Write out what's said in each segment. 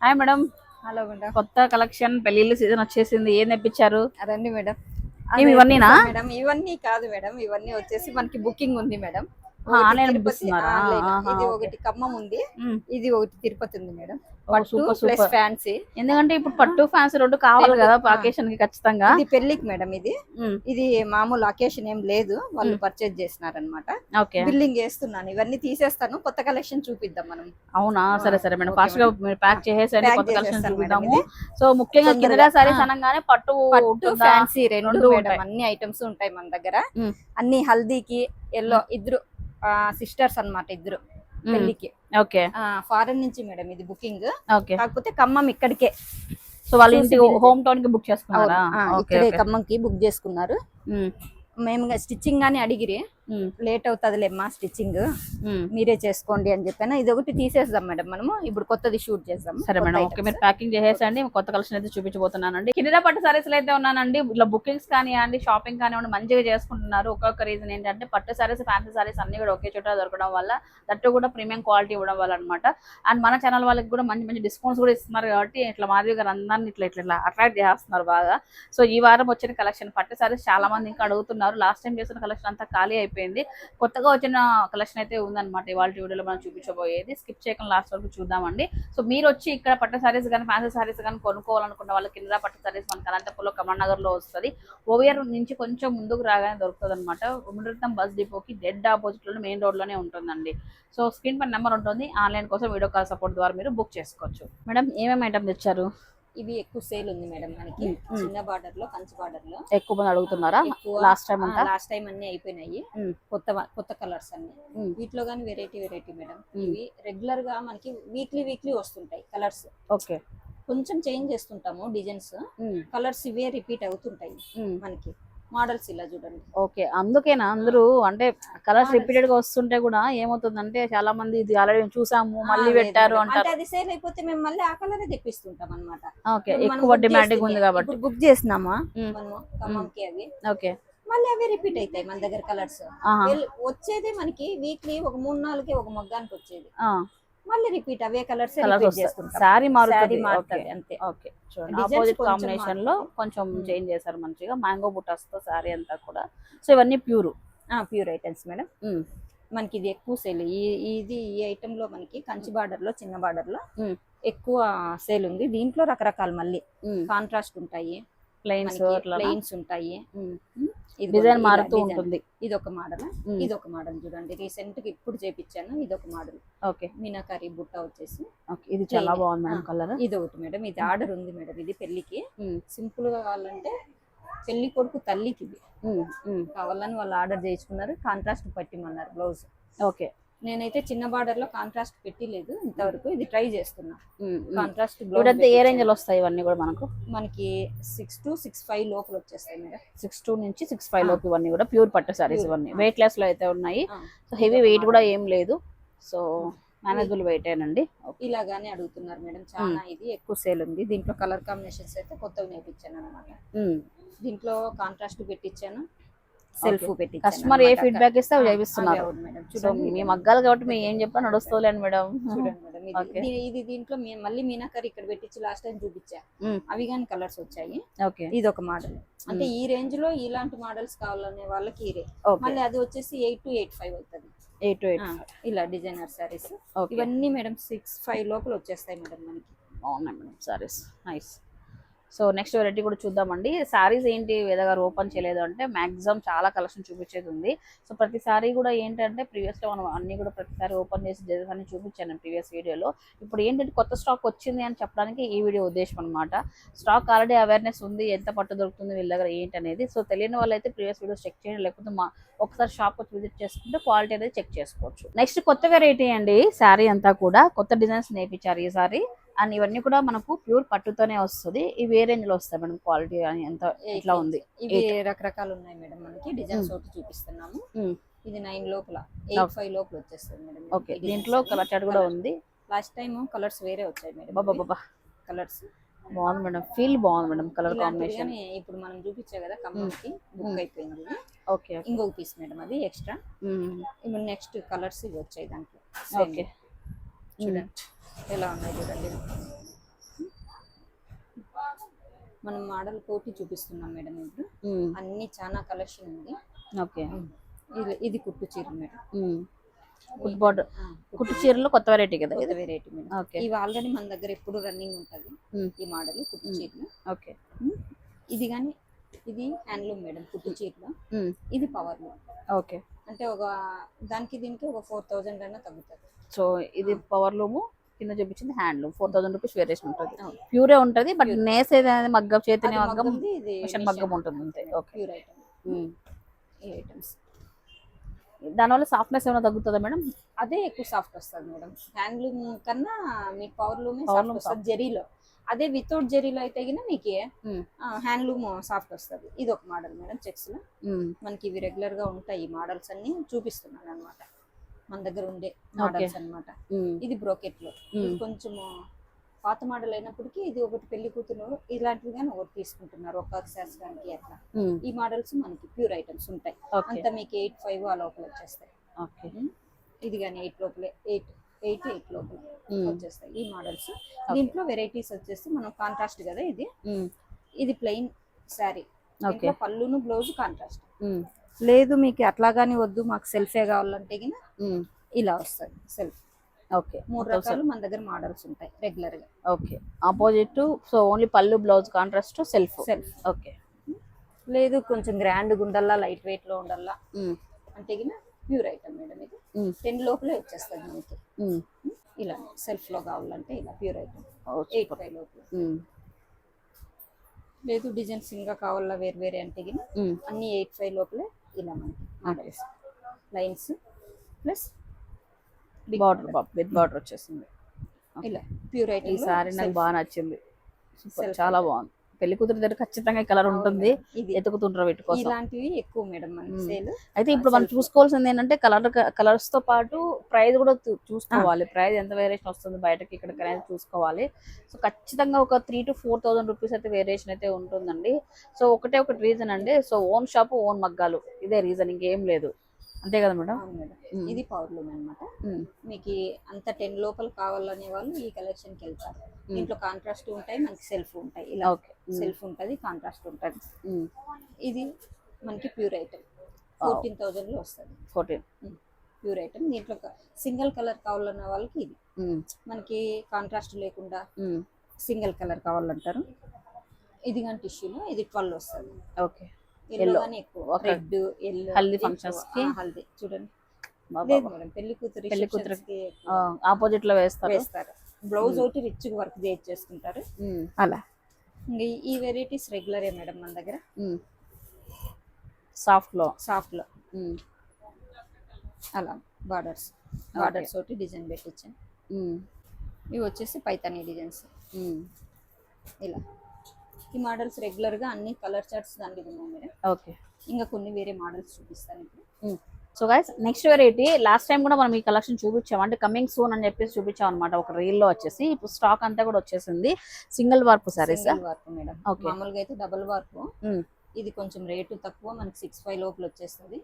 Hi madam. Hello madam. కొత్త collection పెళ్లిళ్ళ season వచ్చేసింది. ఏం తెప్పించారు? రండి మేడం. ఇవన్నీనా మేడం ఇవన్నీ కాదు మేడం, ఇవన్నీ వచ్చేసి మనకి బుకింగ్ ఉంది మేడం. ఆన్లైన్ బుక్ తిరుపతి ఇస్తున్నారా? ఇది ఒకటి ఖమ్మం ఉంది, ఇది ఒకటి తిరుపతి ఉంది మేడం. పట్టు సూపర్ ప్లస్ సూపర్. ఫ్యాన్సీ. ఎందుకంటే ఇప్పుడు పట్టు ఫ్యాన్సీ రెండు కావాలి కదా అకేషన్ కి ఖచ్చితంగా. ఇది పెళ్లికి మేడం. ఇది మామూలు అకేషన్ ఏం లేదు, వాళ్ళు పర్చేజ్ చేసినారనమాట. ఓకే, బిల్లింగ్ వేస్తున్నాను, ఇవన్నీ తీసేస్తాను, కొత్త కలెక్షన్ చూపిద్దాం మనం. అవునా? సరే సరే మేడం, ఫాస్ట్ గా ప్యాక్ చేసేసండి, కొత్త కలెక్షన్ చూపిద్దాము. సో ముఖ్యంగా తొందరగా కింద సారీస్ అనగానే పట్టు ఫ్యాన్సీ రెండు రెండు మేడం, ఉంటాయి. అన్ని ఐటమ్స్ ఉంటాయి మన దగ్గర. అన్ని హల్దీకి ఎల్లో ఇద్దరు సిస్టర్స్ అన్నమాట, ఇద్దరు పెళ్లికి. ఓకే, ఫారెన్ నుంచి మేడం ఇది బుకింగ్. ఓకే, కాకపోతే ఖమ్మం ఇక్కడికే, సో వాళ్ళ ఇంటి హోమ్ టౌన్ కి బుక్ చేసుకున్నారా? ఇక్కడే ఖమ్మంకి బుక్ చేసుకున్నారు. మేము స్టిచ్చింగ్ గానీ అడిగిరి, లేట్ అవుతుందిలేమ్మా స్టిచ్చింగ్, మీరే చేసుకోండి అని చెప్పాను. ఇది ఒకటి తీసేద్దాం మేడం, మనము ఇప్పుడు కొత్తది షూట్ చేద్దాం. సరే మేడం, ఓకే, మీరు ప్యాకింగ్ చేసేసండి. కొత్త కలెక్షన్ అయితే చూపించబోతున్నానండి. కింద పట్టు సారీస్ అయితే ఉన్నానండి. ఇట్లా బుకింగ్స్ కానివ్వండి, షాపింగ్ కానివ్వండి, మంచిగా చేసుకుంటున్నారు. ఒక్కొక్క రీజన్ ఏంటంటే పట్టు సారీస్, ఫ్యాన్సీ సారీస్ అన్ని కూడా ఒకే చోట దొరకడం వల్ల, దట్టు కూడా ప్రీమియం క్వాలిటీ ఇవ్వడం వల్ల అనమాట. అండ్ మన ఛానల్ వాళ్ళకి కూడా మంచి మంచి డిస్కౌంట్స్ కూడా ఇస్తున్నారు కాబట్టి ఇట్లా మాధవి గారు అందరినీ ఇట్లా అట్రాక్ట్ చేస్తున్నారు బాగా. సో ఈ వారం వచ్చిన కలెక్షన్ పట్టు సారీస్ చాలా మంది ఇంకా అడుగుతున్నారు. లాస్ట్ టైం చేసిన కలెక్షన్ అంతా ఖాళీ అయిపోయింది. కొత్తగా వచ్చిన కలెక్షన్ అయితే ఉందన్నమాట. ఇవాళ వీడియోలో మనం చూపించబోయేది. స్కిప్ చేయకుండా లాస్ట్ వరకు చూద్దామండి. సో మీరు వచ్చి ఇక్కడ పట్టు సారీస్ కానీ, ఫ్యాన్సీ సారీస్ కానీ కొనుక్కోవాలనుకున్న వాళ్ళకి కింద పట్టు సారీస్ మనకి అనంతపురంలో కమల్ నగర్ లో వస్తుంది. ఓవియర్ నుంచి కొంచెం ముందుకు రాగానే దొరుకుతుంది అనమాట. ఉమృతం బస్ డిపోకి డెడ్ ఆపోజిట్ లో మెయిన్ రోడ్ లోనే ఉంటుందండి. సో స్క్రీన్ పైన నెంబర్ ఉంటుంది. ఆన్లైన్ కోసం వీడియో కాల్ సపోర్ట్ ద్వారా మీరు బుక్ చేసుకోవచ్చు. మేడం ఏమేమి ఐటమ్ తెచ్చారు? ఇవి ఎక్కువ సేల్ ఉంది మేడం మనకి. చిన్న బార్డర్ లో, కంచి బార్డర్ లో ఎక్కువ మంది అడుగుతున్నారా? లాస్ట్ టైం అన్ని అయిపోయినాయి. కొత్త కలర్స్ అన్ని వీటిలో గానీ వెరైటీ మేడం. ఇవి రెగ్యులర్ గా మనకి వీక్లీ వస్తుంటాయి కలర్స్. ఓకే, కొంచెం చేంజ్ చేస్తుంటాము డిజైన్స్, కలర్స్ ఇవే రిపీట్ అవుతుంటాయి మనకి. మోడల్స్ ఇలా చూడండి. ఓకే, అందుకేనా అందరూ అంటే కలర్స్ రిపీటెడ్ గా వస్తుంటే కూడా ఏమవుతుందంటే చాలా మంది ఇది ఆల్రెడీ చూసాము మళ్ళీ పెట్టారు అంటారు. అది సేల్ అయిపోతే మేము మళ్ళీ ఆ కలర్ తెప్పిస్తుంటాం అన్నమాట. ఓకే, ఎక్కువ డిమాండింగ్ ఉంది కాబట్టి బుక్ చేసినామా మనము ఖమ్మంకి, అవి ఓకే మళ్ళీ అవి రిపీట్ అవుతాయి మన దగ్గర కలర్స్. వచ్చేది మనకి వీక్లీ ఒక 3-4 ఒక మొగ్గానికి వచ్చేది, మళ్ళీ రిపీట్ అవే కలర్స్ సారీ మారుతుంది అంతే. ఓకే, చూడండి ఆపోజిట్ కాంబినేషన్ లో కొంచెం చేంజ్ చేశారు మంచిగా. మ్యాంగో బుటాస్ తో సారీ అంతా కూడా. సో ఇవన్నీ ప్యూర్ ఐటమ్స్ మేడం. మనకి ఇది ఎక్కువ సేల్. ఈ ఐటమ్ లో మనకి కంచి బార్డర్ లో, చిన్న బార్డర్ లో ఎక్కువ సేల్ ఉంది. దీంట్లో రకరకాల మళ్ళీ కాంట్రాస్ట్ ఉంటాయి, ప్లెయిన్స్ ఉంటాయి, డిజైన్ మారుతూ ఉంటుంది. ఇదొక మోడల్ చూడండి, రీసెంట్ గా ఇప్పుడు చేపించాను. ఇదొక మోడల్. ఓకే, మీనాకారి బుట్ట వచ్చేసి ఇది చాలా బాగుంది మేడం కలర్. ఇది ఒకటి మేడం, ఇది ఆర్డర్ ఉంది మేడం. ఇది పెళ్లికి సింపుల్ గా కావాలంటే, పెళ్లి కొడుకు తల్లికి ఇది కావాలని వాళ్ళు ఆర్డర్ చేయించుకున్నారు. Contrast పట్టిమన్నారు blouse. ఓకే, నేనైతే చిన్న బార్డర్ లో కాంట్రాస్ట్ పెట్టలేదు ఇంతవరకు, ఇది ట్రై చేస్తున్నా. కాంట్రాస్ట్ ఏ రేంజ్ లో వస్తాయి ఇవన్నీ కూడా మనకి 6 to 6.5 లోపల వచ్చేస్తాయి మేడం. 6 నుంచి 6.5 లోపు ఇవన్నీ కూడా ప్యూర్ పట్టు సారీస్. ఇవన్నీ వెయిట్ లెస్ లో అయితే ఉన్నాయి. సో హెవీ వెయిట్ కూడా ఏం లేదు. సో మేనేజబుల్ వెయిట్ ఏనండి. ఇలాగానే అడుగుతున్నారు మేడం చాలా. ఇది ఎక్కువ సేల్ ఉంది. దీంట్లో కలర్ కాంబినేషన్స్ అయితే కొత్తగా నేర్పించాను అనమాట. దీంట్లో కాంట్రాస్ట్ పెట్టించాను, సెల్ఫ్ పెట్టి. కస్టమర్ ఏ ఫీడ్బ్యాక్ ఇస్తే అవి చేపిస్తున్నారు. సో మీ మగ్గాలు కాబట్టి మేము ఏం చెప్పా నడుస్తలేండి మేడం. చూడండి మేడం, ఇది దీంట్లో మళ్ళీ మీనాకరి ఇక్కడ పెట్టించి లాస్ట్ టైం చూపించా, అవి కానీ కలర్స్ వచ్చాయి. ఇది ఒక మోడల్. అంటే ఈ రేంజ్ లో ఇలాంటి మోడల్స్ కావాలనే వాళ్ళకి ఈ రేంజ్. మళ్ళీ అది వచ్చేసి 8 to 8.5 అవుతుంది. 8 to 8 ఇలా డిజైనర్ సారీస్ ఇవన్నీ మేడం 6.5 లోపల వచ్చేస్తాయి మేడం మనకి. బాగున్నాయి madam saris, nice. So next variety కూడా చూద్దామండి. శారీస్ ఏంటి వేదగారు ఓపెన్ చేయలేదు అంటే మ్యాక్సిమం చాలా కలెక్షన్ చూపించేది ఉంది. సో ప్రతిసారి కూడా ఏంటంటే ప్రీవియస్లో మనం అన్ని కూడా ప్రతిసారి ఓపెన్ చేసి అన్ని చూపించాను ప్రీవియస్ వీడియోలో. ఇప్పుడు ఏంటంటే కొత్త స్టాక్ వచ్చింది అని చెప్పడానికి ఈ వీడియో ఉద్దేశం అనమాట. స్టాక్ ఆల్రెడీ అవేర్నెస్ ఉంది, ఎంత పట్టు దొరుకుతుంది వీళ్ళ దగ్గర ఏంటి అనేది. సో తెలియని వాళ్ళు అయితే ప్రీవియస్ వీడియోస్ చెక్ చేయండి, లేకపోతే ఒకసారి షాప్ వచ్చి విజిట్ చేసుకుంటే క్వాలిటీ అనేది చెక్ చేసుకోవచ్చు. నెక్స్ట్ కొత్త వెరైటీ అండి. శారీ అంతా కూడా కొత్త డిజైన్స్ నేర్పించారు ఈసారి. అండ్ ఇవన్నీ కూడా మనకు ప్యూర్ పట్టుతోనే వస్తుంది. ఇవి ఏ రేంజ్ లో వస్తాయి మేడం? క్వాలిటీ అని ఎంత ఎట్లా ఉంది? ఇవి రకరకాలు ఉన్నాయి మేడం మనకి. డిజైన్స్ ఒకటి చూపిస్తున్నాము. ఇది 9 లోపల, 8.5 లోపల వచ్చేస్తుంది మేడం. ఓకే, దీంట్లో కలర్ చార్ట్ కూడా ఉంది. లాస్ట్ టైం కలర్స్ వేరే వచ్చాయి మేడం. బాబా కలర్స్ బాగుంది మేడం, ఫీల్ బాగుంది మేడం కలర్ కాంబినేషన్. ఇప్పుడు మనం చూపించే కదా ఖమ్మంకి బుక్ అయిపోయింది. ఓకే, ఇంకొక పీస్ మేడం అది ఎక్స్ట్రా. ఇప్పుడు నెక్స్ట్ కలర్స్ ఇవి వచ్చాయి దాంట్లో. ఓకే, చూడండి ఎలా ఉన్నాయి చూడండి. మనం మోడల్ కోటి చూపిస్తున్నాం మేడం ఇప్పుడు. అన్ని చాలా కలెక్షన్ ఉంది. ఓకే. ఇది కుట్టు చీర మేడం. కుట్టు బార్డర్ కుట్టు చీరలో కొత్త వెరైటీ కదా కొత్త వెరైటీ మేడం. ఓకే. ఇవి ఆల్రెడీ మన దగ్గర ఎప్పుడు రన్నింగ్ ఉంటుంది ఈ మోడల్ కుట్టు చీరలు. ఓకే. ఇది కానీ ఇది హ్యాండ్లూమ్ మేడం కుట్టు చీరలో. ఇది పవర్ లూమ్. ఓకే. అంటే ఒక దానికి దీనికి ఒక 4000 అయినా తగ్గుతుంది. సో ఇది పవర్ లూము, కింద చూపించింది హ్యాండ్లూమ్. 4000 రూపీస్ వేరియేషన్ ఉంటుంది. ప్యూరే ఉంటుంది, బట్ నేసేది అనేది మగ్గం, చేతిని మగ్గం, మిషన్ మగ్గం ఉంటుంది అంతే. ఓకే. Pure item. ఈ ఐటమ్స్ దానివల్ల సాఫ్ట్నెస్ ఏమైనా తగ్గుతుందా మేడం? అదే ఎక్కువ సాఫ్ట్ వస్తుంది మేడం. హ్యాండ్లూమ్ కన్నా మీకు పవర్ లూమ్ వస్తుంది జెరీలో. అదే వితౌట్ జెరీలో అయితే గిన మీకు హ్యాండ్లూమ్ సాఫ్ట్ వస్తుంది. ఇది ఒక మోడల్ మేడం చెక్స్ లో. మనకి ఇవి రెగ్యులర్ గా ఉంటాయి. ఈ మోడల్స్ అన్ని చూపిస్తున్నాను అనమాట, మన దగ్గర ఉండే మోడల్స్ అన్నమాట. ఇది బ్రోకెట్ లో కొంచెం పాత మోడల్ అయినప్పటికీ ఇది ఒకటి పెళ్లి కూతురు ఇలాంటివి కానీ ఒకటి తీసుకుంటున్నారు ఒక్క శాస్త్రానికి అట్లా. ఈ మోడల్స్ మనకి ప్యూర్ ఐటమ్స్ ఉంటాయి. అంతా మీకు 8.5 ఆ లోపల వచ్చేస్తాయి. ఇది కానీ 8 లోపలే 8 లోపల వచ్చేస్తాయి ఈ మోడల్స్. దీంట్లో వెరైటీస్ వచ్చేసి మనం కాంట్రాస్ట్ కదా ఇది ప్లెయిన్ శారీ. పళ్ళును బ్లౌజ్ కాంట్రాస్ట్. లేదు మీకు అట్లాగానే వద్దు మాకు సెల్ఫే కావాలంటే గిన ఇలా వస్తుంది సెల్ఫ్. ఓకే. 3 రకాలు మన దగ్గర మోడల్స్ ఉంటాయి రెగ్యులర్ గా. ఓకే. ఆపోజిట్ సో ఓన్లీ పళ్ళు బ్లౌజ్ కాంట్రాస్ట్ సెల్ఫ్. ఓకే. లేదు కొంచెం గ్రాండ్ గుండల్లా లైట్ వెయిట్ లో ఉండల్లా అంటే గిన ప్యూర్ ఐటమ్ మేడం. ఇది 10 లోపలే వచ్చేస్తుంది మనకి. ఇలా సెల్ఫ్ లో కావాలంటే ఇలా ప్యూర్ ఐటమ్ 8.5 లోపల. లేదు డిజైన్స్ ఇంకా కావాలా వేరు వేరే అంటే గిన అన్ని 8.5 లోపలే ఇలా మనకి models. Lines plus border with border వచ్చేసింది. ఇలా ప్యూర్ ఐటమ్. ఈ సారీ నాకు బాగా నచ్చింది, చాలా బాగుంది. పెళ్లి కూతురు దగ్గర ఖచ్చితంగా కలర్ ఉంటుంది, ఎతుకుతుంటారు వీటి కోసం. ఇలాంటివి ఎక్కువ మేడం మనకి సేల్. అయితే ఇప్పుడు మనం చూసుకోవాల్సింది ఏంటంటే కలర్స్ తో పాటు ప్రైస్ కూడా చూసుకోవాలి. ప్రైస్ ఎంత వేరియేషన్ వస్తుంది బయటకి ఇక్కడ అనేది చూసుకోవాలి. సో ఖచ్చితంగా ఒక 3,000 to 4,000 రూపీస్ అయితే వేరియేషన్ అయితే ఉంటుందండి. సో ఒకటి రీజన్ అండి, సో ఓన్ షాప్ ఓన్ మగ్గాలు, ఇదే రీజన్, ఇంకేం లేదు. అంతే కదా మేడం? ఇది పవర్ లూమ్ అనమాట. మీకు అంత 10 లోపల కావాలనే వాళ్ళు ఈ కలెక్షన్ కి వెళ్తారు. దీంట్లో కాంట్రాస్ట్ ఉంటాయి, మనకి సెల్ఫ్ ఉంటాయి. ఇలా సెల్ఫ్ ఉంటది, కాంట్రాస్ట్ ఉంటది. ఇది మనకి ప్యూర్ ఐటమ్ 14,000 లో వస్తుంది. 14 ప్యూర్ ఐటమ్. దీంట్లో సింగిల్ కలర్ కావాలన్న వాళ్ళకి ఇది. మనకి కాంట్రాస్ట్ లేకుండా సింగిల్ కలర్ కావాలంటారు. ఇది కానీ టిష్యూలో ఇది 12 వస్తుంది. Okay. Red yellow haldi functions కి హల్దీ చూడండి. పెళ్లి కూతురికి ఆపోజిట్ లో వేస్తారు. బ్లౌజ్ ఒకటి రిచ్ వర్క్ చేసుకుంటారు అలా. ఈ వెరైటీస్ రెగ్యులరే మేడం మన దగ్గర. సాఫ్ట్ లో అలా బార్డర్స్ ఒకటి డిజైన్ పెట్టించాను. ఇవి వచ్చేసి పైతానీ డిజైన్స్. ఇలా ఈ మోడల్స్ రెగ్యులర్ గా అన్ని కలర్ చార్ట్స్ దానికి ఉన్నాయి మేడం. ఓకే. ఇంకా కొన్ని వేరే మోడల్స్ చూపిస్తాను ఇప్పుడు. So guys next variety last time కూడా మనం ఈ కలెక్షన్ చూపించాం, అంటే కమింగ్ సూన్ అని చెప్పేసి చూపించాం అనమాట ఒక రీల్ లో వచ్చేసి. ఇప్పుడు స్టాక్ అంతా కూడా వచ్చేసింది. Single warp saris. Warp madam. మామూలుగా అయితే డబుల్ వార్ప్. ఇది కొంచెం రేటు తక్కువ, మనకి 6.5 లోపల వచ్చేస్తుంది.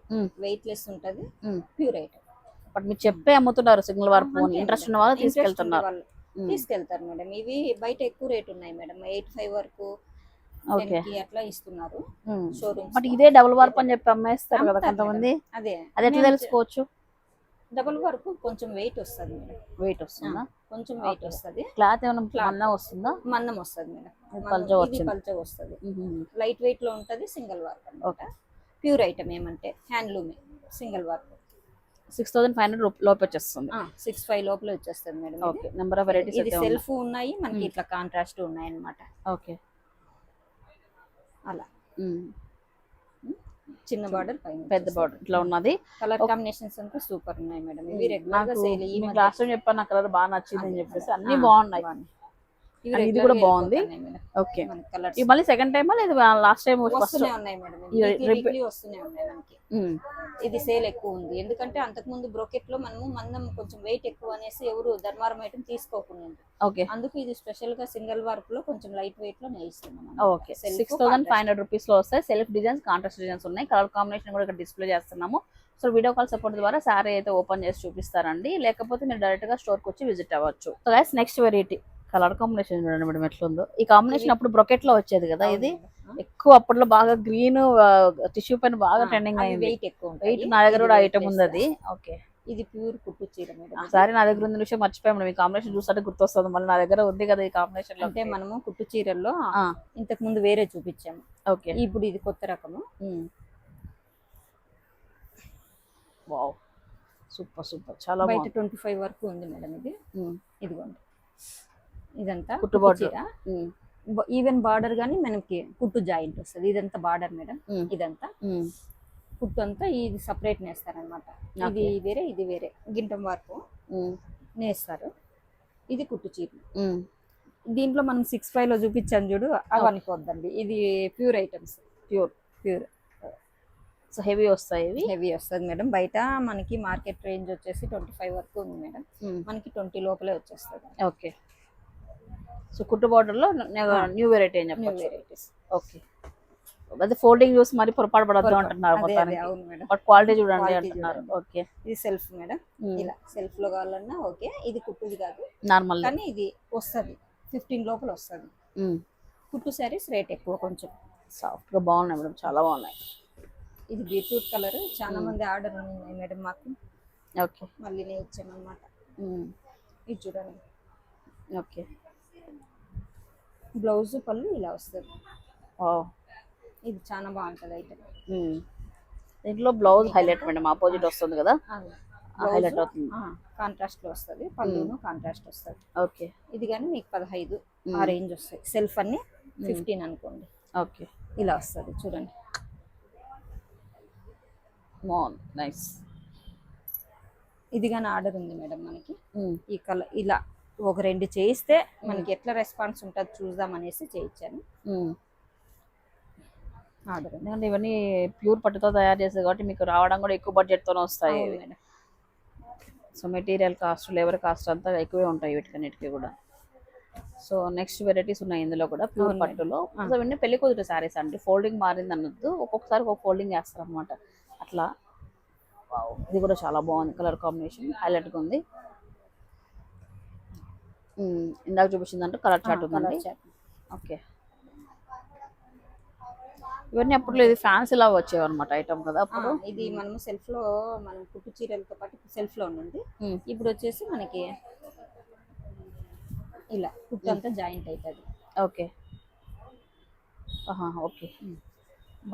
వెయిట్ లెస్ ఉంటది, ప్యూర్ ఐటమ్. బట్ మీరు చెప్పే అమ్ముతున్నారు సింగిల్ వార్ప్. ఇంట్రెస్ట్ ఉన్న వాళ్ళు తీసుకెళ్తారు మేడం. ఇవి బయట ఎక్కువ రేట్ ఉన్నాయి మేడం, 8.5 వరకు అట్లా ఇస్తున్నారు షోరూమ్. బట్ ఇదే డబుల్ వార్ప్ అని చెప్పి అమ్మేస్తారు కదా కొంతమంది. అదే ఎట్లా తెలుసుకోవచ్చు? డబుల్ వార్ప్ కొంచెం వెయిట్ వస్తుంది మేడం. వెయిట్ వస్తుందా? కొంచెం వెయిట్ వస్తుంది. క్లాత్ ఏమైనా మందం వస్తుందా? మందం వస్తుంది మేడం. పల్చ వస్తుంది, లైట్ వెయిట్ లో ఉంటది. సింగిల్ వార్ప్ అన్నమాట. ప్యూర్ ఐటమ్ ఏమంటే హ్యాండ్లూమే. సింగిల్ వార్ప్ 6,500 లోపు వచ్చేస్తుంది. 6.5 లోపల వచ్చేస్తుంది madam. Okay. Number of varieties ఇది సెల్ఫ్ ఉన్నాయి మనకి, ఇట్లా కాంట్రాస్ట్ ఉన్నాయి అన్నమాట. ఓకే. అలా చిన్న బార్డర్ పైన పెద్ద బార్డర్ ఇట్లా ఉన్నది. కలర్ కాంబినేషన్స్ అంతా సూపర్ ఉన్నాయి మేడం. ఇవి రెగ్యులర్ గా సేల్. ఈ లాస్ట్ టైం చెప్పాను నా కలర్ బాగా నచ్చింది అని చెప్పేసి అన్ని బాగున్నాయి. ఇది కూడా బాగుంది. ఓకే. ఇది మళ్ళీ సెకండ్ టైం లేదా లాస్ట్ టైం వస్తూనే ఉన్నాయి మేడం. వీక్లీ వస్తూనే ఉన్నాయి మనకి. ఇది సేల్ ఎక్కువ ఉంది ఎందుకంటే అంతకు ముందు బ్రోకెట్ లో మనము మందం కొంచెం వెయిట్ ఎక్కువ అనేసి ఎవరు ధర్మారం ఐటమ్ తీసుకోకుండా. ఓకే. అందుకు ఇది స్పెషల్ గా సింగిల్ వర్క్ లో కొంచెం లైట్ వెయిట్ లో నేయిస్తున్నాం. ఓకే. 6,500 రూపీస్ లో వస్తాయి. సెల్ఫ్ డిజైన్స్, కాంట్రాస్ట్ డిజైన్స్ ఉన్నాయి. కలర్ కాంబినేషన్ కూడా ఇక్కడ డిస్ప్లే చేస్తున్నాము. సో వీడియో కాల్ సపోర్ట్ ద్వారా సారీ అయితే ఓపెన్ చేసి చూపిస్తారండి, లేకపోతే మీరు డైరెక్ట్ గా స్టోర్ కి వచ్చి విజిట్ అవ్వచ్చు. So guys next variety colour combination చూడండి మేడం ఎట్లుందో. ఈ కాంబినేషన్ అప్పుడు బ్రొకెట్ లో వచ్చేది కదా ఇది. ఎక్కువ అప్పట్లో బాగా గ్రీన్ టిష్యూ పైన బాగా ట్రెండింగ్ అయింది. వెయిట్ ఎక్కువ వెయిట్ ఉంటాయి. నా దగ్గర ఇది కూడా weightless. ఐటమ్ ఉంది అది. ఓకే. ఇది ప్యూర్ కుట్టు చీర మేడం. సారీ నా దగ్గర ఉంది విషయం మర్చిపోయాం మేడం. ఈ కాంబినేషన్ చూస్తుంటే గుర్తొస్తుంది మళ్ళీ నా దగ్గర ఉంది కదా ఈ కాంబినేషన్ లో. అంటే మనము కుట్టు చీరల్లో ఇంతకు ముందు వేరే చూపించాము. ఓకే. ఇప్పుడు ఇది కొత్త రకము. వావ్ సూపర్ సూపర్ చాలా బయట బాగుంది. 25 వరకు ఉంది మేడం ఇది. ఇదిగోండి ఇదంతా కుట్టు కుట్టు చీర. బార్డర్. ఈవెన్ బార్డర్ గానీ మనకి కుట్టు జాయింట్ వస్తుంది. ఇదంతా బార్డర్ మేడం. ఇదంతా కుట్టు అంతా ఇది సపరేట్ నేస్తారనమాట. ఇది వేరే ఇది వేరే గింటం వరకు నేస్తారు. ఇది కుట్టు చీర. దీంట్లో మనం 6.5 లో చూపించాను చూడు అవి అనుకోద్దండి. ఇది pure items. Pure so heavy వస్తాయి ఇవి. హెవీ వస్తుంది మేడం. బయట మనకి మార్కెట్ రేంజ్ వచ్చేసి 25 వరకు ఉంది మేడం. మనకి 20 లోపలే వచ్చేస్తుంది. ఓకే. సో కుట్టు బార్డర్ లో న్యూ వెరైటీ అని న్యూ చెప్పొచ్చు. వెరైటీస్. ఓకే. అదే ఫోల్డింగ్ చూసి మరి పొరపాటు పడద్దు అంటున్నారు మొత్తానికి. అవును మేడం. బట్ క్వాలిటీ చూడండి Quality అంటున్నారు. చూడండి. ఓకే. ఇది సెల్ఫ్ మేడం. ఇలా సెల్ఫ్ లో కావాలన్నా ఓకే. ఇది కుట్టుది కాదు నార్మల్. కానీ ఇది వస్తుంది 15 లోపల వస్తుంది. కుట్టు శారీస్ రేట్ ఎక్కువ కొంచెం. సాఫ్ట్ గా బాగున్నాయి మేడం చాలా బాగున్నాయి. ఇది బీట్రూట్ కలర్ చాలా మంది ఆర్డర్ ఉన్నాయి మేడం మాకు. ఓకే. మళ్ళీ నేను ఇచ్చామన్నమాట. ఇది చూడండి. ఓకే. బ్లౌజ్ పళ్ళు ఇలా వస్తుంది. ఓ ఇది చాలా బాగుంటుంది ఐటమ్. దీంట్లో బ్లౌజ్ హైలైట్ మేడం ఆపోజిట్ వస్తుంది కదా హైలైట్ అవుతుంది. కాంట్రాస్ట్ లో వస్తుంది. పళ్ళును కాంట్రాస్ట్ వస్తుంది. ఓకే. ఇది కానీ మీకు 15 ఆ రేంజ్ వస్తాయి. సెల్ఫ్ అన్ని 15 అనుకోండి. ఓకే. ఇలా వస్తుంది చూడండి. బాగుంది నైస్. ఇది కానీ ఆర్డర్ ఉంది మేడం మనకి. ఈ కలర్ ఇలా ఒక 2 చేయిస్తే మనకి ఎట్లా రెస్పాన్స్ ఉంటుంది చూద్దాం అనేసి చేయించాను. ఆర్డర్ ఎందుకంటే ఇవన్నీ ప్యూర్ పట్టుతో తయారు చేసేది కాబట్టి మీకు రావడం కూడా ఎక్కువ బడ్జెట్ తోనే వస్తాయి. Madam. So material cost labour cost అంతా ఎక్కువే ఉంటాయి వీటికన్నిటికీ కూడా. సో నెక్స్ట్ వెరైటీస్ ఉన్నాయి ఇందులో కూడా ప్యూర్ పట్టులో. సో ఇవన్నీ పెళ్లి కూతురు శారీస్ అండి. ఫోల్డింగ్ మారింది అన్నట్టు ఒక్కొక్కసారి ఒక ఫోల్డింగ్ వేస్తారు అనమాట అట్లా. ఇది కూడా చాలా బాగుంది. కలర్ కాంబినేషన్ హైలైట్గా ఉంది. ఇందాక చూపించిందంటే కలర్ చార్ట్ ఉందండి. ఓకే. ఇవన్నీ అప్పుడు ఇది ఫ్యాన్సీ లాగా వచ్చేవి అనమాట ఐటమ్ కదా అప్పుడు. ఇది మనము సెల్ఫ్ లో మనం కుట్టు చీరలతో పాటు సెల్ఫ్ లో ఉండింది. ఇప్పుడు వచ్చేసి మనకి ఇలా కుట్టు అంతా జాయింట్ అవుతుంది. ఓకే. ఓకే.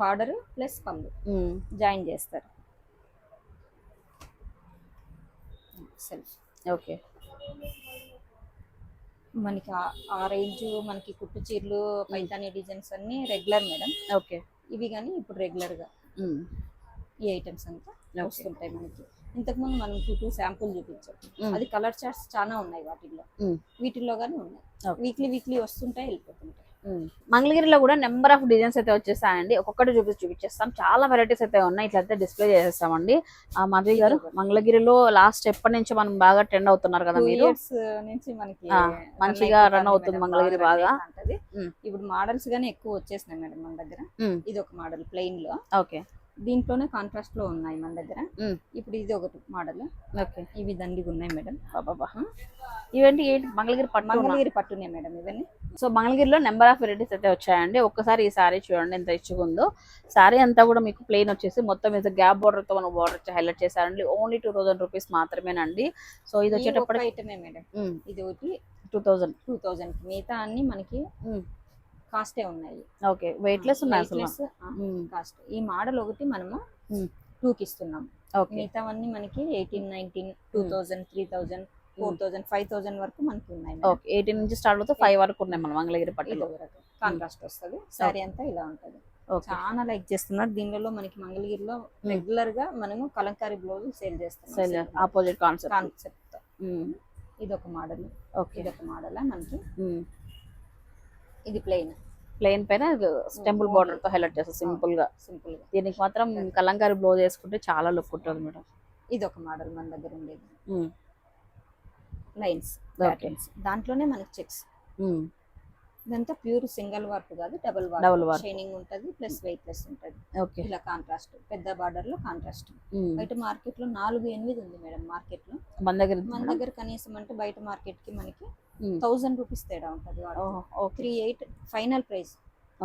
బార్డర్ ప్లస్ పళ్ళు జాయిన్ చేస్తారు. సెల్ఫ్. ఓకే. మనకి ఆ రేంజ్ మనకి కుట్టు చీరలు పైతానీ డిజైన్స్ అన్ని రెగ్యులర్ మేడం. ఓకే. ఇవి కానీ ఇప్పుడు రెగ్యులర్ గా ఈ ఐటమ్స్ అంతా వస్తుంటాయి మనకి. ఇంతకుముందు మనం 2 శాంపుల్ చూపించాం. అది కలర్ చార్ట్స్ చాలా ఉన్నాయి వీటిల్లో కానీ ఉన్నాయి. వీక్లీ వస్తుంటాయి వెళ్ళిపోతుంటాయి. మంగళగిరిలో కూడా నెంబర్ ఆఫ్ డిజైన్స్ అయితే వచ్చేసాయండి. ఒక్కొక్కటి చూపించేస్తాం. చాలా వెరైటీస్ అయితే ఉన్నాయి. ఇట్లయితే డిస్ప్లే చేసేస్తామండి. మాధవి గారు మంగళగిరిలో లాస్ట్ ఎప్పటి నుంచి మనం బాగా ట్రెండ్ అవుతున్నారు కదా మీరు. నుంచి మనకి మంచిగా రన్ అవుతుంది మంగళగిరి బాగా. ఇప్పుడు మోడల్స్ గానీ ఎక్కువ వచ్చేసినాయి మేడం మన దగ్గర. ఇది ఒక మోడల్ ప్లెయిన్ లో. ఓకే. దీంట్లోనే కాంట్రాస్ట్ లో ఉన్నాయి మన దగ్గర. ఇప్పుడు ఇది ఒకటి మోడల్. ఓకే. ఇవి దండిగా ఉన్నాయి మేడం. ఇవన్నీ మంగళగిరి పట్టునే మేడం ఇవన్నీ. సో మంగళగిరిలో నెంబర్ ఆఫ్ వెరైటీస్ అయితే వచ్చాయండి. ఒక్కసారి ఈ సారీ చూడండి ఎంత ఇచ్చుగా ఉందో. సారీ అంతా కూడా మీకు ప్లెయిన్ వచ్చేసి మొత్తం మీద గ్యాప్ బార్డర్ తో మనం బార్డర్ హైలైట్ చేశారండి. ఓన్లీ 2000 రూపీస్ మాత్రమేనండి. సో ఇది వచ్చేటప్పుడు ఐటమే మేడం. ఇది ఒకటి 2000 మిగతా అన్ని మనకి కాస్టే ఉన్నాయి. ఓకే. వెయిట్ లెస్ ఉన్నాయి అసలు కాస్ట్. ఈ మోడల్ ఒకటి మనము 2కి ఇస్తున్నాం. మిగతావన్నీ మనకి 18, 19, 2000, 3000, 4000, 5000 వరకు మనకి ఉన్నాయి. ఓకే. 18 నుంచి స్టార్ట్ అవుతే 5 వరకు ఉన్నాయి మన మంగళగిరి పట్టులో. కాంట్రాస్ట్ వస్తుంది. సారీ అంతా ఇలా ఉంటది. చాలా లైక్ చేస్తున్నారు. దీనిలో మనకి మంగళగిరిలో రెగ్యులర్ గా మనము కలంకారీ బ్లౌజ్ సేల్ చేస్తాం. Opposite concept. ఇది ఒక మోడల్. ఓకే. ఇది ఒక మోడల్ మనకి. ఇది ప్లెయిన్ పైన టెంపుల్ బార్డర్ తో హైలైట్ చేస్తారు సింపుల్ గా. దీనికి మాత్రం కలంకారీ బ్లౌజ్ వేసుకుంటే చాలా లుక్ ఉంటుంది మేడం. ఇది ఒక మోడల్ మన దగ్గర ఉండేది. లైన్స్ దాంట్లోనే మనకి చెక్స్. ఇదంతా ప్యూర్ సింగిల్ వర్క్ కాదు, డబుల్ వర్క్. షైనింగ్ ఉంటది ప్లస్ వెయిట్ లెస్ ఉంటది. ఇలా కాంట్రాస్ట్ పెద్ద బార్డర్ లో కాంట్రాస్ట్. బయట మార్కెట్ లో 4-8 ఉంది మేడం. మార్కెట్ లో మన దగ్గర కనీసం అంటే బయట మార్కెట్ కి మనకి 1000 రూపీస్ తేడా ఉంటుంది. Okay 38 final price.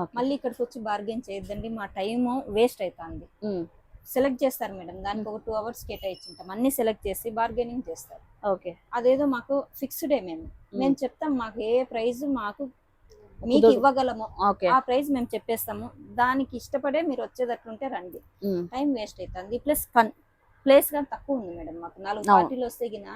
ఓకే మళ్ళీ ఇక్కడికి వచ్చి బార్గెన్ చేయొద్దండి, మా టైం వేస్ట్ అవుతుంది. సెలెక్ట్ చేస్తారు మేడం, దానికి ఒక 2 hours కేటాయించుంటాం, అన్ని సెలెక్ట్ చేసి బార్గెనింగ్ చేస్తారు. ఓకే అదేదో మాకు ఫిక్స్డే, మేము చెప్తాం మాకు ఏ ప్రైస్ మాకు మీకు ఇవ్వగలము, ఓకే ఆ ప్రైస్ మేము చెప్పేస్తాము. దానికి ఇష్టపడే మీరు వచ్చేటట్లుంటే రండి. టైం వేస్ట్ అవుతుంది, ప్లేస్ గా తక్కువ ఉంది మేడం మాకు. 4 పార్టీలు వస్తే గిన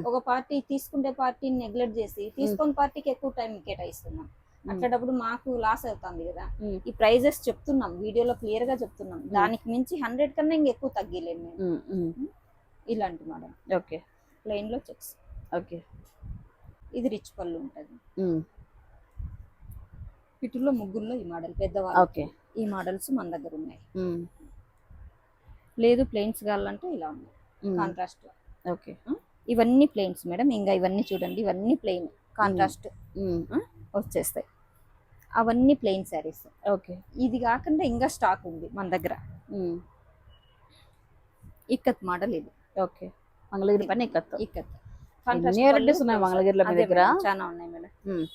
ఒక పార్టీ తీసుకుంటే పార్టీని నెగ్లెక్ట్ చేసి తీసుకున్న పార్టీకి ఎక్కువ టైం కేటాయిస్తున్నాం. అట్లాంటప్పుడు మాకు లాస్ అవుతుంది కదా. ఈ ప్రైజెస్ చెప్తున్నాం, వీడియోలో క్లియర్ గా చెప్తున్నాం, దానికి మించి 100 కన్నా ఇంకెక్కువ తగ్గిలేము మేము. ఇలాంటి మోడల్ ఓకే ప్లెయిన్ లో చెక్స్. ఓకే ఇది రిచ్ పళ్ళు ఉంటుంది. వీటిల్లో ముగ్గుల్లో ఈ మోడల్ పెద్దవాళ్ళు. ఓకే ఈ మోడల్స్ మన దగ్గర ఉన్నాయి. లేదు ప్లెయిన్స్ కావాలంటే ఇలా ఉన్నాయి కాంట్రాస్ట్. ఓకే ఇవన్నీ ప్లెయిన్స్ మేడం. ఇంకా ఇవన్నీ చూడండి, ఇవన్నీ ప్లెయిన్ కాంట్రాస్ట్ వచ్చేస్తాయి. అవన్నీ ప్లెయిన్ శారీస్. ఓకే ఇది కాకుండా ఇంకా స్టాక్ ఉంది మన దగ్గర. ఇక్కత్ మోడల్ ఇది. ఓకే మంగళగిరి పని ఇక్కత్. కాంట్రాస్ట్ వెరైటీస్ ఉన్నాయి మంగళగిరిలో మీ దగ్గర? చాలా ఉన్నాయి మేడం.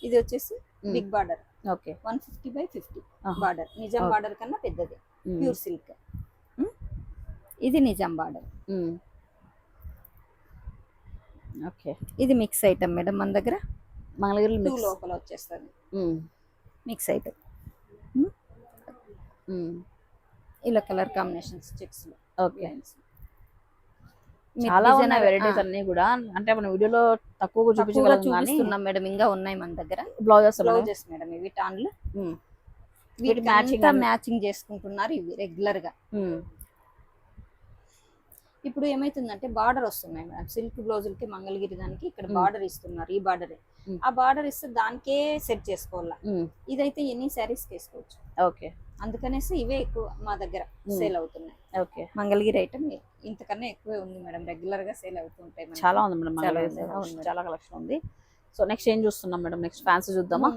ఇది వచ్చేసి big border. Okay 150x50 border. Nizam border కన్నా పెద్దది, ప్యూర్ సిల్క్. ఇది నిజాం బార్డర్. ఓకే ఇది మిక్స్ ఐటమ్ మేడం మన దగ్గర. మంగళగిరి 2 లోపల వచ్చేస్తుంది మిక్స్ ఐటమ్. ఇలా కలర్ కాంబినేషన్స్ చెక్స్ లో. ఓకే చాలా ఉన్నాయి వెరైటీస్ అన్ని కూడా. అంటే మన వీడియోలో తక్కువగా చూపిస్తున్నాం మేడం, ఇంకా ఉన్నాయి మన దగ్గర. బ్లౌజెస్ మేడం ఇవి టాన్లు. మ్యాచింగ్ చేసుకుంటున్నారు ఇవి రెగ్యులర్ గా. ఇప్పుడు ఏమైతుందంటే బార్డర్ వస్తున్నాయి మేడం, సిల్క్ బ్లౌజులకి మంగళగిరి దానికి ఇక్కడ బార్డర్ ఇస్తున్నారు. ఈ బార్డర్, ఆ బార్డర్ ఇస్తే దానికే సెట్ చేసుకోవాలా. ఇదైతే ఎన్ని శారీస్ వేసుకోవచ్చు. ఓకే అందుకనేసి ఇవే ఎక్కువ మా దగ్గర సేల్ అవుతున్నాయి. ఓకే మంగళగిరి ఐటమ్ ఇంతకన్నా ఎక్కువే ఉంది మేడం, రెగ్యులర్ గా సేల్ అవుతుంటాయి. చాలా ఉంది మేడం, చాలా కలెక్షన్ ఉంది. సో నెక్స్ట్ ఏం చూస్తున్నాం మేడం? నెక్స్ట్ ఫ్యాన్సీ చూద్దామా?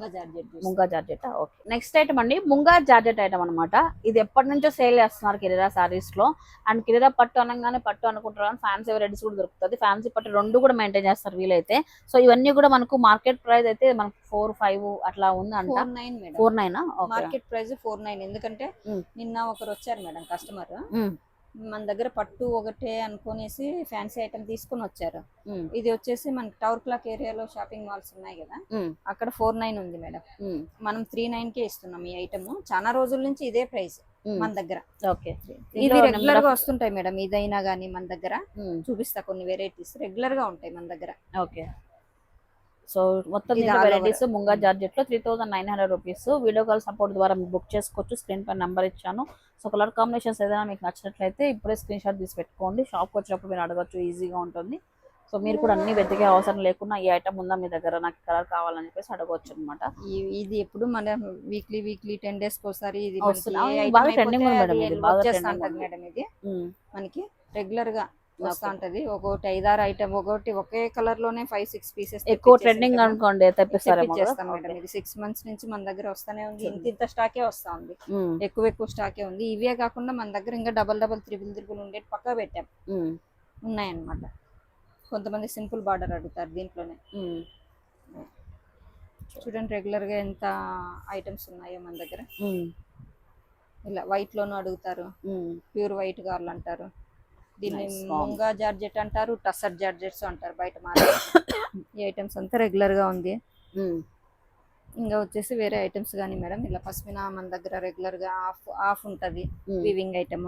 Munga georgette. Okay next item అండి ముంగా జార్జెట్ ఐటమ్ అనమాట. ఇది ఎప్పటి నుంచో సేల్ చేస్తున్నారు కిరిరా సారీస్ లో. అండ్ కిరిరా పట్టు అనగానే పట్టు అనుకుంటారు, కానీ ఫ్యాన్సీ వెరైటీస్ కూడా దొరుకుతుంది. ఫ్యాన్సీ పట్టు రెండు కూడా మెయింటైన్ చేస్తారు వీలైతే. సో ఇవన్నీ కూడా మనకు మార్కెట్ ప్రైస్ అయితే మనకు 4-5 అట్లా ఉంది అంట. 4-9 మార్కెట్ ప్రైస్ 4-9. ఎందుకంటే నిన్న ఒకరు వచ్చారు మేడం కస్టమర్, మన దగ్గర పట్టు ఒకటే అనుకునేసి ఫ్యాన్సీ ఐటమ్ తీసుకొని వచ్చారు. ఇది వచ్చేసి మనకి టవర్ క్లాక్ ఏరియాలో షాపింగ్ మాల్స్ ఉన్నాయి కదా, అక్కడ 4-9 ఉంది మేడం. మనం 3-9 కే ఇస్తున్నాం ఈ ఐటమ్. చాలా రోజుల నుంచి ఇదే ప్రైస్ మన దగ్గర. ఓకే ఇది రెగ్యులర్ గా వస్తుంటాయి మేడం. ఇదైనా గానీ మన దగ్గర చూపిస్తా, కొన్ని వెరైటీస్ రెగ్యులర్ గా ఉంటాయి మన దగ్గర. ఓకే సో మొత్తం వెరైటీస్ ముంగా జార్జెట్ లో 3900 రూపీస్. వీడియో కాల్ సపోర్ట్ ద్వారా మీరు బుక్ చేసుకోవచ్చు. స్క్రీన్ పై నెంబర్ ఇచ్చాను. సో కలర్ కాంబినేషన్స్ ఏదైనా మీకు నచ్చినట్లయితే ఇప్పుడే స్క్రీన్ షాట్ తీసి పెట్టుకోండి. షాప్కి వచ్చినప్పుడు మీరు అడగచ్చు, ఈజీగా ఉంటుంది. సో మీరు కూడా అన్ని వెతికే అవసరం లేకుండా ఈ ఐటమ్ ఉందా మీ దగ్గర, నాకు కలర్ కావాలని చెప్పేసి అడగవచ్చు అనమాట. ఇది ఎప్పుడు మన వీక్లీ 10 days ఒకసారి ఇది బాగా ట్రెండింగ్ ఉంది మేడం. ఇది బాగా మేడం. ఇది మనకి రెగ్యులర్ గా వస్తా ఉంటది. ఒకటి 5-6 ఐటమ్, ఒకటి ఒకే కలర్ లోనే 5-6 పీసెస్ ఎక్కువ ట్రెండింగ్ అనుకోండి చేస్తాం మేడం. ఇది 6 months నుంచి మన దగ్గర వస్తానే ఉంది. ఇంత స్టాకే వస్తా ఉంది, ఎక్కువ స్టాకే ఉంది. ఇవే కాకుండా మన దగ్గర ఇంకా డబల్ త్రిబుల్ ఉండేది పక్కా పెట్టాం, ఉన్నాయన్నమాట. కొంతమంది సింపుల్ బార్డర్ అడుగుతారు దీంట్లోనే. చూడండి రెగ్యులర్ గా ఎంత ఐటమ్స్ ఉన్నాయో మన దగ్గర. ఇలా వైట్ లోను అడుగుతారు, ప్యూర్ వైట్ కావాలంటారు. దీన్ని ముంగా జార్జెట్ అంటారు, టసర్ జార్జెట్స్ అంటారు బయట మార్కెట్. ఈ ఐటమ్స్ అంతా రెగ్యులర్ గా ఉంది. ఇంకా వచ్చేసి వేరే ఐటమ్స్ కానీ మేడం, ఇలా పస్మినా మన దగ్గర రెగ్యులర్ గా ఆఫ్ ఉంటది. వీవింగ్ ఐటమ్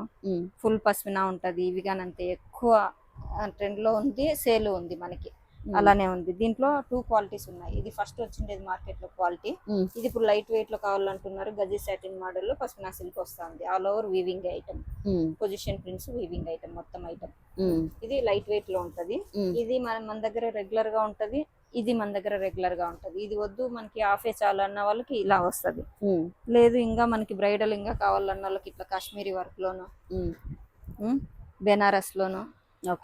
ఫుల్ పస్మినా ఉంటది. ఇవి కానీ అంతే ఎక్కువ ట్రెండ్ లో ఉంది, సేల్ ఉంది మనకి. అలానే ఉంది. దీంట్లో 2 క్వాలిటీస్ ఉన్నాయి. ఇది ఫస్ట్ వచ్చిండేది మార్కెట్ లో క్వాలిటీ. ఇది ఇప్పుడు లైట్ వెయిట్ లో కావాలంటున్నారు. గజీ సాటిన్ మోడల్ లో పస్మినా సిల్క్ వస్తుంది. All over weaving item, position prints weaving item, మొత్తం ఐటమ్. ఇది లైట్ వెయిట్ లో ఉంటది. ఇది మన దగ్గర రెగ్యులర్ గా ఉంటది. ఇది మన దగ్గర రెగ్యులర్ గా ఉంటది. ఇది వద్దు మనకి ఆఫే చాలు అన్న వాళ్ళకి ఇలా వస్తది. లేదు ఇంకా మనకి బ్రైడల్ ఇంకా కావాలన్న వాళ్ళకి ఇట్లా కాశ్మీరీ వర్క్ లోను, బెనారస్ లోను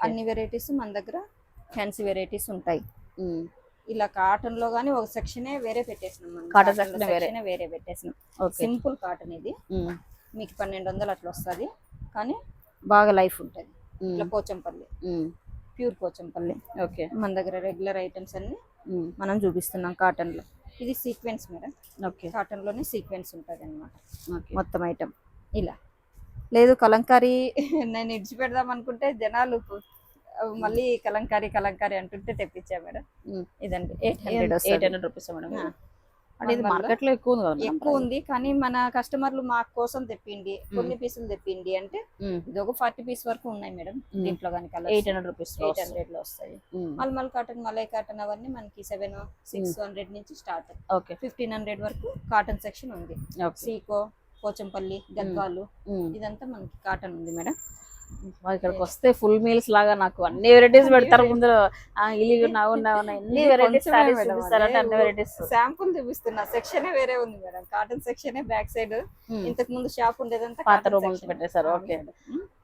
అన్ని వెరైటీస్ మన దగ్గర ఫ్యాన్సీ వెరైటీస్ ఉంటాయి. ఇలా కాటన్ లో గానీ ఒక సెక్షనే వేరే పెట్టేసినాం. వేరే పెట్టేసినాం. సింపుల్ కాటన్ ఇది మీకు 1200 అట్లా వస్తుంది. కానీ బాగా లైఫ్ ఉంటుంది. ఇట్లా పోచంపల్లి ప్యూర్ పోచంపల్లి. ఓకే. మన దగ్గర రెగ్యులర్ ఐటమ్స్ అన్ని మనం చూపిస్తున్నాం కాటన్ లో. ఇది సీక్వెన్స్ మేడం. ఓకే. కాటన్ లోనే సీక్వెన్స్ ఉంటుంది అనమాట ఓకే. మొత్తం ఐటమ్. ఇలా లేదు కలంకారీ నేను ఇడిచి పెడదాం అనుకుంటే జనాలు మళ్ళీ కలంకారీ కలంకారీ అంటుంటే తెప్పించా మేడం. ఇదండి 800 800 రూపీస్ మేడం. అంటే ఇది మార్కెట్ లో ఎక్కువ ఉంది కదా మేడం? ఎక్కువ ఉంది, కానీ మన కస్టమర్లు మా కోసం తెప్పిండి కొన్ని పీసులు తెప్పిండి అంటే ఇది ఒక 40 పీస్ వరకు ఉన్నాయి మేడం. దీంట్లో కానీ 800 రూపీస్ 800 లో వస్తాయి. మల్మల్ కాటన్, మలై కాటన్ అవన్నీ మనకి 600 నుంచి స్టార్ట్. ఓకే. 1500 వరకు కాటన్ సెక్షన్ ఉంది. సీకో, పోచంపల్లి, గద్వాలు ఇదంతా మనకి కాటన్ ఉంది మేడం. ఇక్కడికి వస్తే ఫుల్ మీల్స్ లాగా నాకు అన్ని వెరైటీస్ పెడతారు ముందు. ఇల్లు ఎన్ని వెరైటీస్ చూపిస్తారంటే అన్ని వెరైటీస్. శాంపుల్ చూపిస్తున్నా, సెక్షన్ వేరే ఉంది madam. Cotton section back side. ఇంతకు ముందు షాప్ ఉండేదంతా పాత రూములు పెట్టేశారు. ఓకే.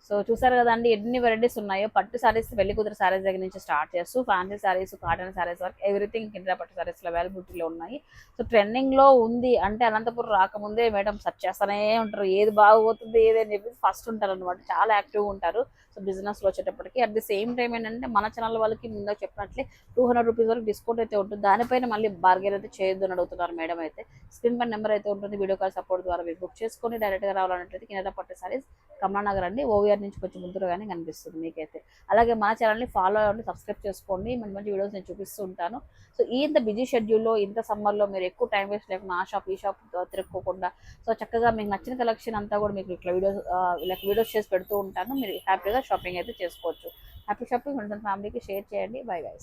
సో చూసారు కదండి ఎన్ని వెరైటీస్ ఉన్నాయో. పట్టు సారీస్, పెళ్లి కూతురు సారీస్ దగ్గర నుంచి స్టార్ట్ చేస్తూ ఫ్యాన్సీ సారీస్, కాటన్ సారీస్ వరకు ఎవ్రీథింగ్ కింద పట్టు సారీస్ అవైలబిలిటీలో ఉన్నాయి. సో ట్రెండింగ్ లో ఉంది అంటే అనంతపురం రాకముందే మేడం సెర్చ్ చేస్తూనే ఉంటారు, ఏది బాగుపోతుంది ఏది అని చెప్పి ఫస్ట్ ఉంటారు అనమాట. చాలా యాక్టివ్గా ఉంటారు. సో బిజినెస్ లో వచ్చేటప్పటికి అట్ ది సేమ్ టైం ఏంటంటే మన ఛానల్ వాళ్ళకి ముందుగా చెప్పినట్లే 200 రూపీస్ వరకు డిస్కౌంట్ అయితే ఉంటుంది. దానిపైన మళ్ళీ బార్గెన్ అయితే చేయొద్దు అని అడుగుతున్నారు మేడం. అయితే స్క్రీన్ పైన నెంబర్ అయితే ఉంటుంది, వీడియో కాల్ సపోర్ట్ ద్వారా మీరు బుక్ చేసుకొని డైరెక్ట్ గా రావాలన్నట్లయితే కింద పట్టు సారీస్ కమలానగర్ అండి, ఓవిఆర్ నుంచి కొంచెం ముందుగానే కనిపిస్తుంది మీకైతే. అలాగే మన ఛానల్ని ఫాలో అవ్వండి, సబ్స్క్రైబ్ చేసుకోండి. మంచి మంచి వీడియోస్ నేను చూపిస్తూ ఉంటాను. సో ఇంత బిజీ షెడ్యూల్లో, ఇంత సమ్మర్లో మీరు ఎక్కువ టైం వేస్ట్ లేకుండా ఆ షాప్ ఈ షాప్ తిరుక్కోకుండా సో చక్కగా మీకు నచ్చిన కలెక్షన్ అంతా కూడా మీకు ఇట్లా వీడియోస్ చేసి పెడుతూ ఉంటాను. మీరు హ్యాపీగా షాపింగ్ అయితే చేసుకోవచ్చు. హ్యాపీ షాపింగ్ ఫ్రెండ్స్ అండ్ ఫ్యామిలీకి షేర్ చేయండి. Bye guys.